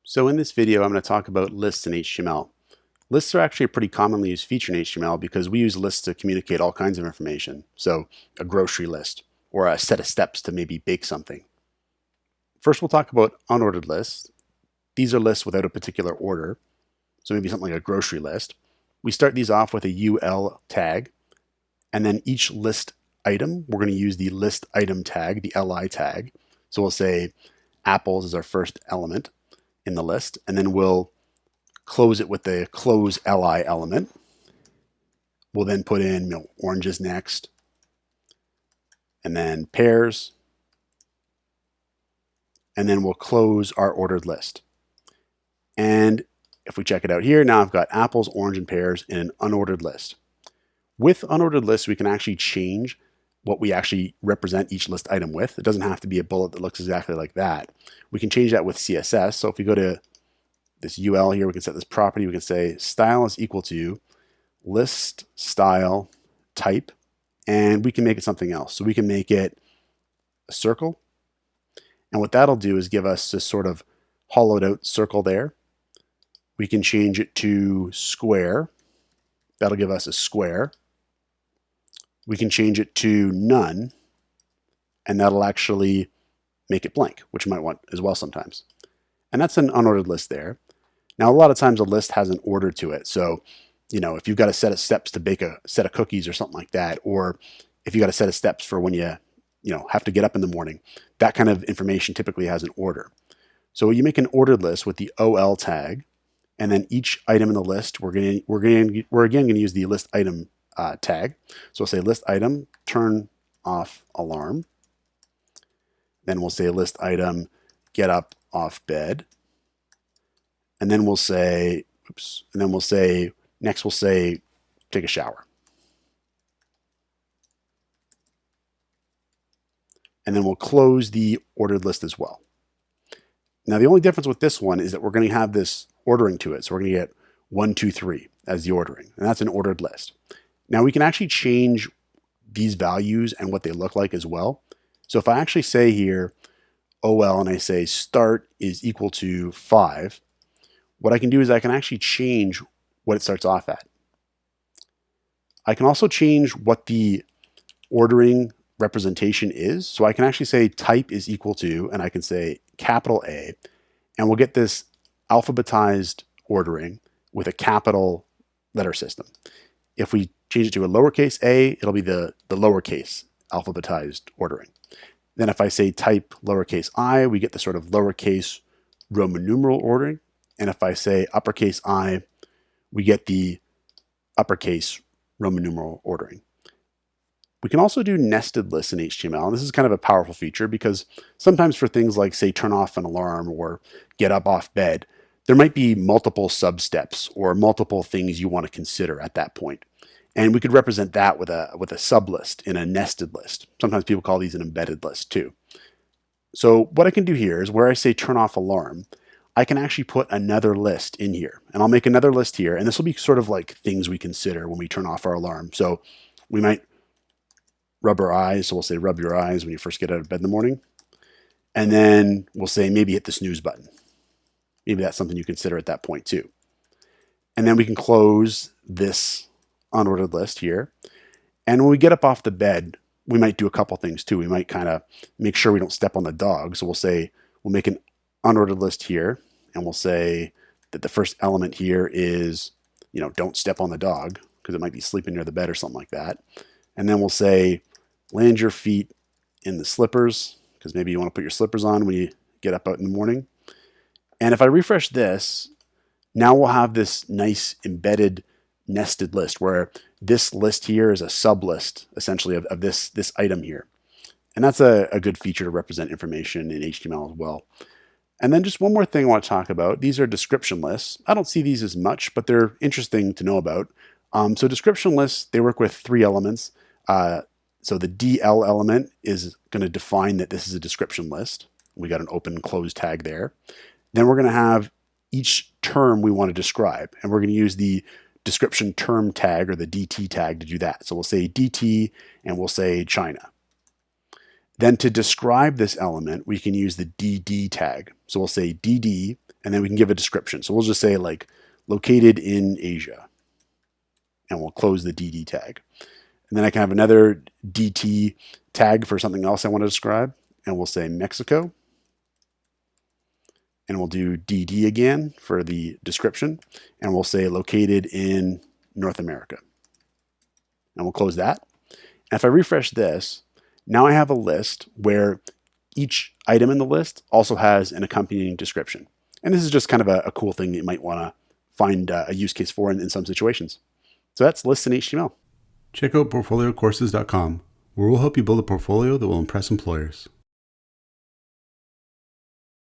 So in this video, I'm going to talk about lists in HTML. Lists are actually a pretty commonly used feature in HTML because we use lists to communicate all kinds of information. So a grocery list or a set of steps to maybe bake something. First, we'll talk about unordered lists. These are lists without a particular order. So maybe something like a grocery list. We start these off with a UL tag, and then each list item, we're going to use the list item tag, the LI tag. So we'll say apples is our first element in the list, and then we'll close it with the close li element. We'll then put in oranges next, and then pears, and then we'll close our ordered list. And if we check it out here, now I've got apples, orange, and pears in an unordered list. With unordered lists, we can actually change what we actually represent each list item with. It doesn't have to be a bullet that looks exactly like that. We can change that with CSS. So if we go to this UL here, we can set this property. We can say style is equal to list style type, and we can make it something else. So we can make it a circle. And what that'll do is give us this sort of hollowed out circle there. We can change it to square. That'll give us a square. We can change it to none, and that'll actually make it blank, which you might want as well sometimes. And that's an unordered list there. Now, a lot of times a list has an order to it. So, if you've got a set of steps to bake a set of cookies or something like that, or if you got a set of steps for when you have to get up in the morning, that kind of information typically has an order. So you make an ordered list with the OL tag, and then each item in the list, we're again going to use the list item tag. So we'll say list item turn off alarm. Then we'll say list item get up off bed. And then we'll say, next we'll say take a shower. And then we'll close the ordered list as well. Now the only difference with this one is that we're going to have this ordering to it. So we're going to get 1, 2, 3 as the ordering, and that's an ordered list. Now we can actually change these values and what they look like as well. So if I actually say here OL and I say start is equal to 5, what I can do is I can actually change what it starts off at. I can also change what the ordering representation is. So I can actually say type is equal to, and I can say capital A, and we'll get this alphabetized ordering with a capital letter system. If we change it to a lowercase a, it'll be the lowercase alphabetized ordering. Then if I say type lowercase I, we get the sort of lowercase Roman numeral ordering. And if I say uppercase I, we get the uppercase Roman numeral ordering. We can also do nested lists in HTML, and this is kind of a powerful feature because sometimes for things like, say, turn off an alarm or get up off bed, there might be multiple sub-steps or multiple things you want to consider at that point. And we could represent that with a sub-list in a nested list. Sometimes people call these an embedded list too. So what I can do here is where I say turn off alarm, I can actually put another list in here. And I'll make another list here, and this will be sort of like things we consider when we turn off our alarm. So we might rub our eyes, so we'll say rub your eyes when you first get out of bed in the morning. And then we'll say maybe hit the snooze button. Maybe that's something you consider at that point too. And then we can close this unordered list here. And when we get up off the bed, we might do a couple things too. We might kind of make sure we don't step on the dog. So we'll make an unordered list here, and we'll say that the first element here is, don't step on the dog because it might be sleeping near the bed or something like that. And then we'll say land your feet in the slippers because maybe you want to put your slippers on when you get up out in the morning. And if I refresh this, now we'll have this nice embedded nested list where this list here is a sub list essentially of this item here. And that's a good feature to represent information in HTML as well. And then just one more thing I want to talk about. These are description lists. I don't see these as much, but they're interesting to know about. So description lists, they work with 3 elements. So the DL element is going to define that this is a description list. We got an open and close tag there. Then we're going to have each term we want to describe, and we're going to use the description term tag or the DT tag to do that. So we'll say DT and we'll say China. Then to describe this element, we can use the DD tag. So we'll say DD and then we can give a description. So we'll just say like located in Asia, and we'll close the DD tag. And then I can have another DT tag for something else I want to describe, and we'll say Mexico. And we'll do DD again for the description, and we'll say located in North America. And we'll close that. And if I refresh this, now I have a list where each item in the list also has an accompanying description. And this is just kind of a cool thing that you might want to find a use case for in some situations. So that's lists in HTML. Check out portfoliocourses.com, where we'll help you build a portfolio that will impress employers.